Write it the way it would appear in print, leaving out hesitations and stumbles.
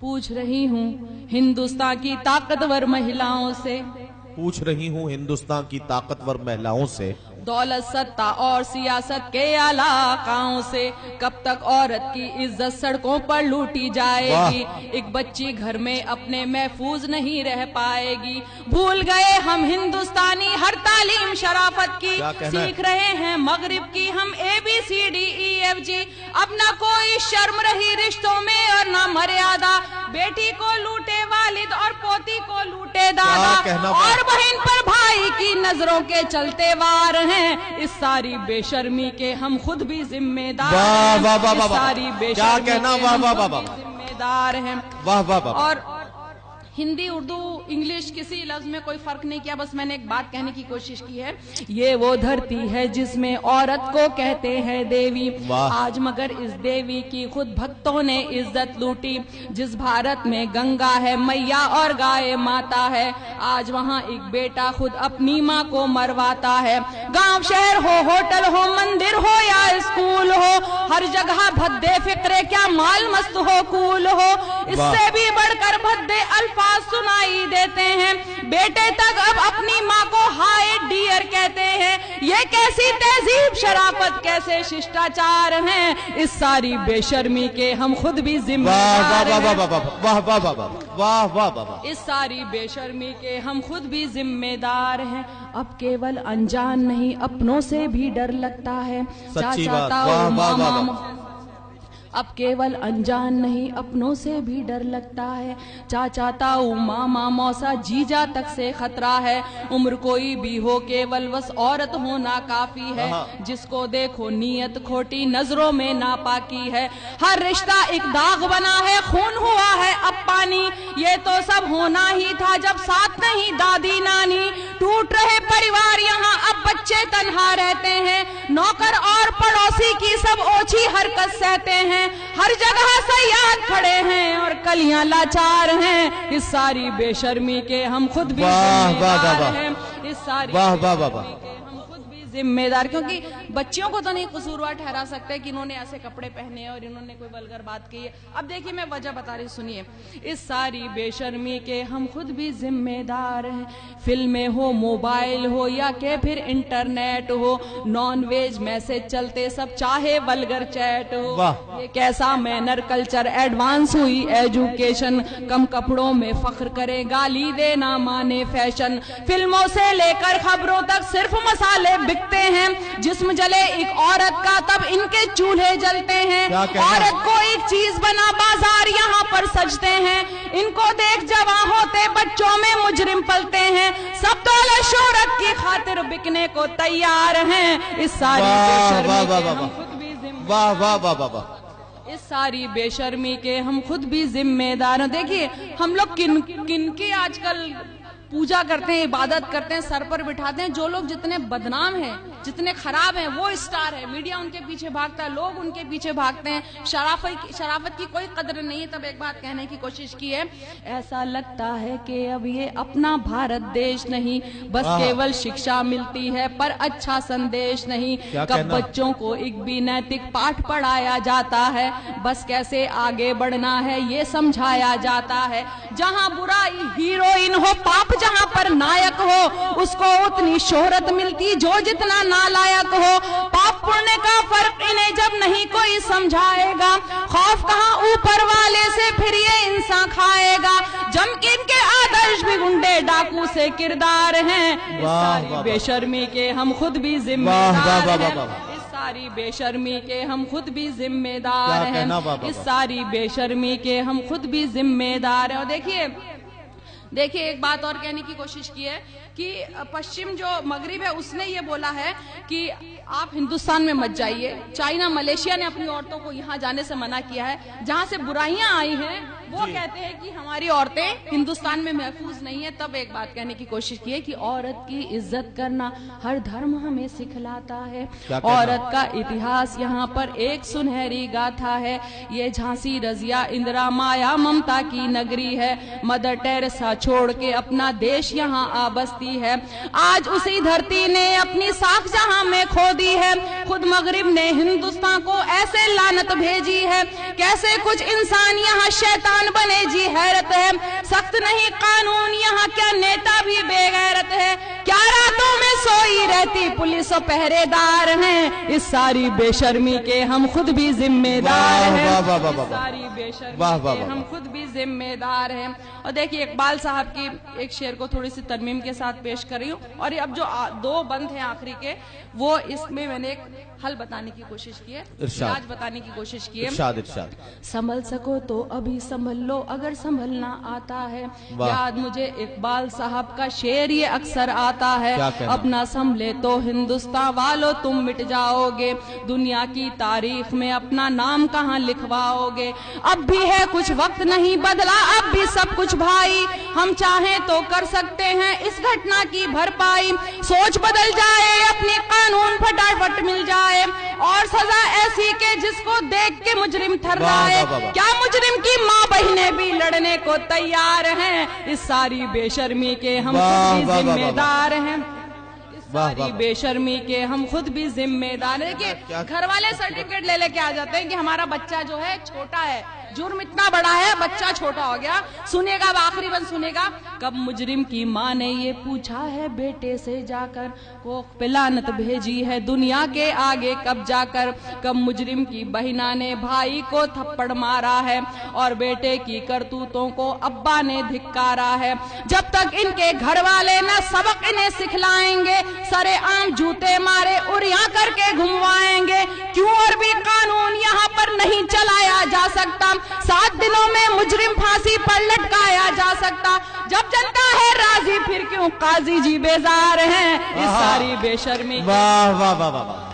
पूछ रही हूँ हिंदुस्तान की ताकतवर महिलाओं से, पूछ रही हूँ हिंदुस्तान की ताकतवर महिलाओं से, दौलत सत्ता और सियासत के इलाकाओं से, कब तक औरत की इज्जत सड़कों पर लूटी जाएगी, एक बच्ची घर में अपने महफूज नहीं रह पाएगी। भूल गए हम हिंदुस्तानी हर तालीम शराफत की, सीख रहे हैं मगरिब की हम ABCDEFG। अब न कोई शर्म रही रिश्तों में और न मर्यादा, बेटी को लूटे वालिद और पोती को लूटे दादा, और बहन पर भाई की नजरों के चलते वार हैं। इस सारी बेशर्मी के हम खुद भी जिम्मेदार हैं। इस सारी बेशर्मी के हम खुद भी जिम्मेदार हैं। और हिंदी, उर्दू, इंग्लिश किसी लफ्ज में कोई फर्क नहीं किया, बस मैंने एक बात कहने की कोशिश की है। ये वो धरती है जिसमें औरत को कहते हैं देवी, आज मगर इस देवी की खुद भक्तों ने इज्जत लूटी। जिस भारत में गंगा है मैया और गाय माता है, आज वहाँ एक बेटा खुद अपनी माँ को मरवाता है। गांव शहर हो, होटल हो, मंदिर हो या स्कूल हो, हर जगह भद्दे फिक्रे क्या माल मस्त हो कूल हो, इससे भी बढ़कर भद्दे अल्फाज सुनाई देते हैं। बेटे तक अब अपनी माँ को हाय डियर कहते हैं। ये कैसी तहजीब शराफत, कैसे शिष्टाचार हैं। इस सारी बेशर्मी के हम खुद भी जिम्मेदार हैं। इस सारी बेशर्मी के हम खुद भी जिम्मेदार हैं। अब केवल अनजान नहीं अपनों से भी डर लगता है। चाचा ताऊ मामा, अब केवल अनजान नहीं अपनों से भी डर लगता है। चाचा ताऊ मामा मौसा जीजा तक से खतरा है। उम्र कोई भी हो केवल बस औरत होना काफी है। जिसको देखो नीयत खोटी नजरों में नापाकी है। हर रिश्ता एक दाग बना है, खून हुआ है अब पानी। ये तो सब होना ही था जब साथ नहीं दादी नानी। टूट रहे परिवार यहाँ अब बच्चे तन्हा रहते हैं। नौकर और पड़ोसी की सब ओछी हरकत सहते हैं। हर जगह सयाद खड़े हैं और कलियां लाचार हैं। इस सारी बेशर्मी के हम खुद भी जिम्मेदार हैं। इस सारी हम खुद भी जिम्मेदार, क्योंकि बच्चियों को तो नहीं कसूरवार ठहरा सकते कि इन्होंने ऐसे कपड़े पहने हैं और इन्होंने कोई वल्गर बात की है। अब देखिए मैं वजह बता रही, सुनिए। इस सारी बेशर्मी के हम खुद भी जिम्मेदार हैं। फिल्में हो, मोबाइल हो या के फिर इंटरनेट हो, नॉन वेज मैसेज चलते सब चाहे वल्गर चैट हो। ये कैसा मैनर कल्चर, एडवांस हुई एजुकेशन, कम कपड़ों में फख्र करे, गाली देना माने फैशन। फिल्मों से लेकर खबरों तक सिर्फ मसाले बिकते हैं। जिस्म जले एक औरत का तब इनके चूल्हे जलते हैं। औरत को एक चीज बना बाजार यहाँ पर सजते हैं। इनको देख जवां होते बच्चों में मुजरिम पलते हैं। सब दौलत शोहरत की खातिर बिकने को तैयार हैं। इस सारी बेशर्मी के हम खुद भी जिम्मेदार। इस सारी बेशर्मी के हम खुद भी जिम्मेदार हैं। देखिए हम लोग किन की आजकल पूजा करते हैं, इबादत करते हैं, सर पर बिठाते हैं। जो लोग जितने बदनाम हैं, जितने खराब हैं, वो स्टार है। मीडिया उनके पीछे भागता है, लोग उनके पीछे भागते हैं। शराफत की कोई कदर नहीं है। तब एक बात कहने की कोशिश की है, ऐसा लगता है कि अब ये अपना भारत देश नहीं, बस केवल शिक्षा मिलती है पर अच्छा संदेश नहीं। कब बच्चों को एक भी नैतिक पाठ पढ़ाया जाता है, बस कैसे आगे बढ़ना है ये समझाया जाता है। जहाँ बुराई हीरोइन हो, पाप जहाँ पर नायक हो, उसको उतनी शोहरत मिलती जो जितना नालायक हो। पाप पुण्य का फर्क इन्हें जब नहीं कोई समझाएगा, खौफ कहाँ ऊपर वाले से फिर ये इंसान खाएगा। जम के इनके आदर्श भी गुंडे डाकू से किरदार हैं। इस सारी बेशर्मी के हम खुद भी जिम्मेदार हैं। इस सारी बेशर्मी के हम खुद भी जिम्मेदार हैं। इस सारी बेशर्मी के हम खुद भी जिम्मेदार हैं। और देखिए एक बात और कहने की कोशिश की है कि पश्चिम जो मगरिब है उसने ये बोला है कि आप हिंदुस्तान में मत जाइए। चाइना, मलेशिया ने अपनी औरतों को यहाँ जाने से मना किया है। जहाँ से बुराइयां आई हैं वो कहते हैं कि हमारी औरतें हिंदुस्तान में महफूज नहीं है। तब एक बात कहने की कोशिश की है कि औरत की इज्जत करना हर धर्म हमें सिखलाता है। औरत का इतिहास यहाँ पर एक सुनहरी गाथा है। ये झांसी, रजिया, इंदिरा, माया, ममता की नगरी है। मदर टेरेसा छोड़ के अपना देश यहाँ आ बसती है। आज उसी धरती ने अपनी साख जहाँ में खो दी है। खुद मगरिब ने हिंदुस्तान को ऐसे लानत भेजी है। कैसे कुछ इंसान यहाँ शैतान शैतान बने जी हैरत है, सख्त नहीं कानून यहाँ क्या नेता भी बेगैरत है, क्या रातों में सोई रहती पुलिस और पहरेदार हैं, इस सारी बेशर्मी के हम खुद भी जिम्मेदार हैं, सारी बेशर्मी के हम खुद भी जिम्मेदार हैं। और देखिए इकबाल साहब की एक शेर को थोड़ी सी तरमीम के साथ पेश कर रही हूँ, और ये अब जो दो बंद हैं आखिरी के, वो इसमें मैंने एक हल बताने की कोशिश की है, इलाज बताने की कोशिश की है। इरशाद इरशाद। संभल सको तो अभी संभल लो अगर संभलना आता है, याद मुझे इकबाल साहब का शेर ये अक्सर आता है, अपना संभले तो हिंदुस्तान वालों तुम मिट जाओगे, दुनिया की तारीख में अपना नाम कहाँ लिखवाओगे, अब भी है कुछ वक्त नहीं बदला अब भी सब कुछ भाई, हम चाहें तो कर सकते हैं इस घटना की भरपाई, सोच बदल जाए अपनी कानून फटाफट मिल जाए और सजा ऐसी के जिसको देख के मुजरिम थर्राए, क्या मुजरिम की माँ बहनें भी लड़ने को तैयार हैं, इस सारी बेशर्मी के हम खुद भी जिम्मेदार हैं, इस सारी बेशर्मी के हम खुद भी जिम्मेदार हैं। देखिए घर वाले सर्टिफिकेट ले लेके आ जाते हैं कि हमारा बच्चा जो है छोटा है, जुर्म इतना बड़ा है बच्चा छोटा हो गया, सुनेगा अब आखिरी बंद सुनेगा, कब मुजरिम की माँ ने ये पूछा है बेटे से जाकर, कोख पे लानत भेजी है दुनिया के आगे कब जाकर, कब मुजरिम की बहिना ने भाई को थप्पड़ मारा है और बेटे की करतूतों को अब्बा ने धिक्कारा है, जब तक इनके घर वाले न सबक इन्हें सिखलाएंगे, सरे आम जूते मारे उरिया करके घुमवाएंगे, क्यों और भी कानून यहाँ पर नहीं चलाया जा सकता, 7 दिनों में मुजरिम फांसी पर लटकाया जा सकता, जब जनता है राजी फिर क्यों काजी जी बेजार हैं, इस सारी बेशर्मी। वाह वाह वाह वाह।